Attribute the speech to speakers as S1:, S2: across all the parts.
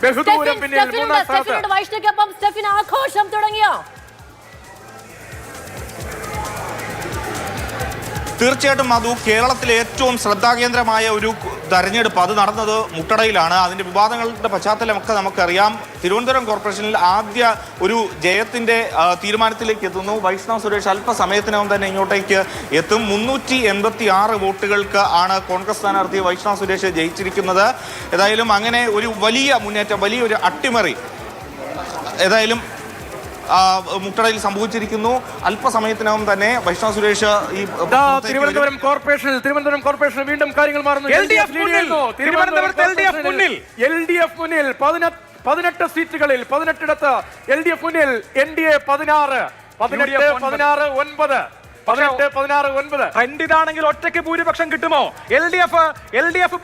S1: ബഹുദൂരം പിന്നിൽ മൂന്നാം സ്ഥാനത്ത്.
S2: വൈഷ്ണവിക്കൊപ്പം സ്റ്റെഫിന് ആഘോഷം തുടങ്ങിയോ?
S3: തീർച്ചയായിട്ടും മധു, കേരളത്തിലെ ഏറ്റവും ശ്രദ്ധാകേന്ദ്രമായ ഒരു തെരഞ്ഞെടുപ്പ് അത് നടന്നത് മുട്ടടയിലാണ്. അതിൻ്റെ വിവാദങ്ങളുടെ പശ്ചാത്തലമൊക്കെ നമുക്കറിയാം. തിരുവനന്തപുരം കോർപ്പറേഷനിൽ ആദ്യ ഒരു ജയത്തിൻ്റെ തീരുമാനത്തിലേക്ക് എത്തുന്നു. വൈഷ്ണവ് സുരേഷ് അല്പസമയത്തിനകം തന്നെ ഇങ്ങോട്ടേക്ക് എത്തും. 386 വോട്ടുകൾക്ക് ആണ് കോൺഗ്രസ് സ്ഥാനാർത്ഥി വൈഷ്ണവ് സുരേഷ് ജയിച്ചിരിക്കുന്നത്. ഏതായാലും അങ്ങനെ ഒരു വലിയ മുന്നേറ്റം, വലിയൊരു അട്ടിമറി ഏതായാലും മുട്ടടയിൽ സംഭവിച്ചിരിക്കുന്നു. അല്പസമയത്തിനകം തന്നെ വൈഷ്ണവ് സുരേഷ് ഈ
S1: തിരുവനന്തപുരം കോർപ്പറേഷൻ വീണ്ടും കാര്യങ്ങൾ മാറുന്നു. മുന്നിൽ 18 സീറ്റുകളിൽ 18 LDF മുന്നിൽ, NDA 16
S4: ഇതാണെങ്കിൽ ഒറ്റയ്ക്ക് ഭൂരിപക്ഷം കിട്ടുമോ? LDF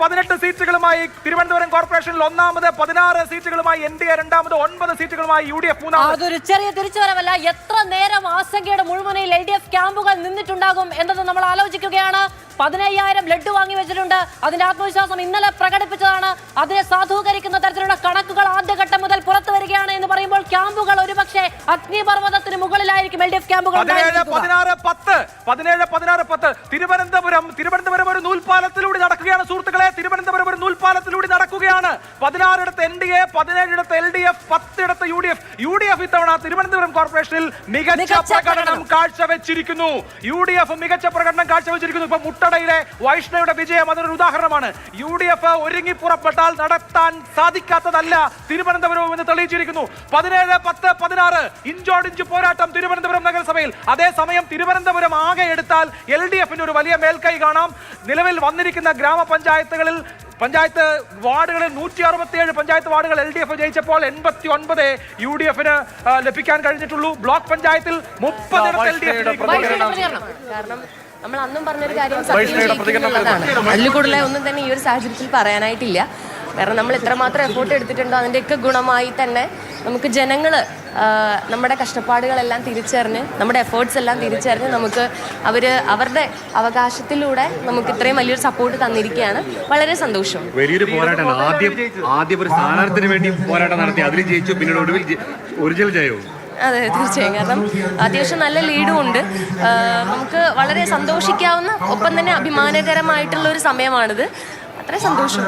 S4: 18 സീറ്റുകളുമായി തിരുവനന്തപുരം കോർപ്പറേഷനിൽ ഒന്നാമത്, 16 സീറ്റുകളുമായി NDA രണ്ടാമത്, 9 സീറ്റുകളുമായി UDF മൂന്നാമത്.
S2: അതൊരു ചെറിയ തിരിച്ചുവരവല്ല. എത്ര നേരം ആശങ്കയുടെ മുൾമുനയിൽ LDF ക്യാമ്പുകൾ നിന്നിട്ടുണ്ടാകും എന്നത് നമ്മൾ ആലോചിക്കുകയാണ്. 15,000 ലഡ്ഡു വാങ്ങി വെച്ചിട്ടുണ്ട്. അതിന്റെ ആത്മവിശ്വാസം ഇന്നലെ പ്രകടിപ്പിച്ചതാണ്. അതിനെ സാധൂകരിക്കുന്ന തരത്തിലുള്ള കണക്കുകൾ ആദ്യഘട്ടം മുതൽ പുറത്തു വരികയാണ് എന്ന് പറയുമ്പോൾ ക്യാമ്പുകൾ ഒരുപക്ഷെ അഗ്നിപർവ്വതത്തിന് മുകളിലായിരിക്കും LDF ക്യാമ്പുകൾ.
S4: 17-16-10 തിരുവനന്തപുരം ഒരു നൂൽപാലത്തിലൂടെ നടക്കുകയാണ് സുഹൃത്തുക്കളെ. തിരുവനന്തപുരം ഒരു നൂൽപാലത്തിലൂടെ നടക്കുകയാണ്. 16 NDA, 17 LDF, 10 UDF ഇത്തവണ തിരുവനന്തപുരം കോർപ്പറേഷനിൽ മികച്ച പ്രകടനം കാഴ്ചവെച്ചിരിക്കുന്നു. UDF മികച്ച പ്രകടനം കാഴ്ചവെച്ചിരിക്കുന്നു. ഇപ്പൊ മുട്ടടയിലെ വൈഷ്ണവിയുടെ വിജയം അതിനൊരു ഉദാഹരണമാണ്. UDF ഒരുങ്ങി പുറപ്പെട്ടാൽ നടത്താൻ സാധിക്കാത്തതല്ല തിരുവനന്തപുരം എന്ന് തെളിയിച്ചിരിക്കുന്നു. 17-10-16 ഇഞ്ചോടിഞ്ച് പോരാട്ടം തിരുവനന്തപുരം നഗരസഭയിൽ. അതേസമയം തിരുവനന്തപുരം ആകെ എടുത്താൽ LDFന് ഒരു വലിയ മേൽക്കൈ കാണാം. നിലവിൽ വന്നിരിക്കുന്ന പഞ്ചായത്ത് വാർഡുകളിൽ 167 പഞ്ചായത്ത് വാർഡുകൾ LDF ജയിച്ചപ്പോൾ 89 UDFന് ലഭിക്കാൻ കഴിഞ്ഞിട്ടുള്ളൂ. ബ്ലോക്ക് പഞ്ചായത്തിൽ 30 LDF.
S5: കാരണം നമ്മൾ അന്നും പറഞ്ഞൊരു കാര്യം അതിൽ കൂടുതൽ ഒന്നും തന്നെ ഈ ഒരു സാഹചര്യത്തിൽ പറയാനായിട്ടില്ല. കാരണം നമ്മൾ എത്രമാത്രം എഫോർട്ട് എടുത്തിട്ടുണ്ടോ അതിൻ്റെയൊക്കെ ഗുണമായി തന്നെ നമുക്ക് ജനങ്ങൾ നമ്മുടെ കഷ്ടപ്പാടുകളെല്ലാം തിരിച്ചറിഞ്ഞ്, നമ്മുടെ എഫേർട്സ് എല്ലാം തിരിച്ചറിഞ്ഞ് നമുക്ക് അവരുടെ അവകാശത്തിലൂടെ നമുക്ക് ഇത്രയും വലിയൊരു സപ്പോർട്ട് തന്നിരിക്കുകയാണ്. വളരെ സന്തോഷം.
S6: വലിയൊരു പോരാട്ടമാണ്. ആദ്യം ഒരു സ്ഥാനാർത്ഥിന് വേണ്ടി പോരാട്ടം നടത്തി, അതിൽ ജയിച്ചു, പിന്നീട് ഒടുവിൽ ഒറിജിനൽ ജയവും.
S5: അതെ, തീർച്ചയായും. കാരണം അത്യാവശ്യം നല്ല ലീഡും ഉണ്ട്. നമുക്ക് വളരെ സന്തോഷിക്കാവുന്ന, ഒപ്പം തന്നെ അഭിമാനകരമായിട്ടുള്ള ഒരു സമയമാണിത്. അത്ര സന്തോഷം.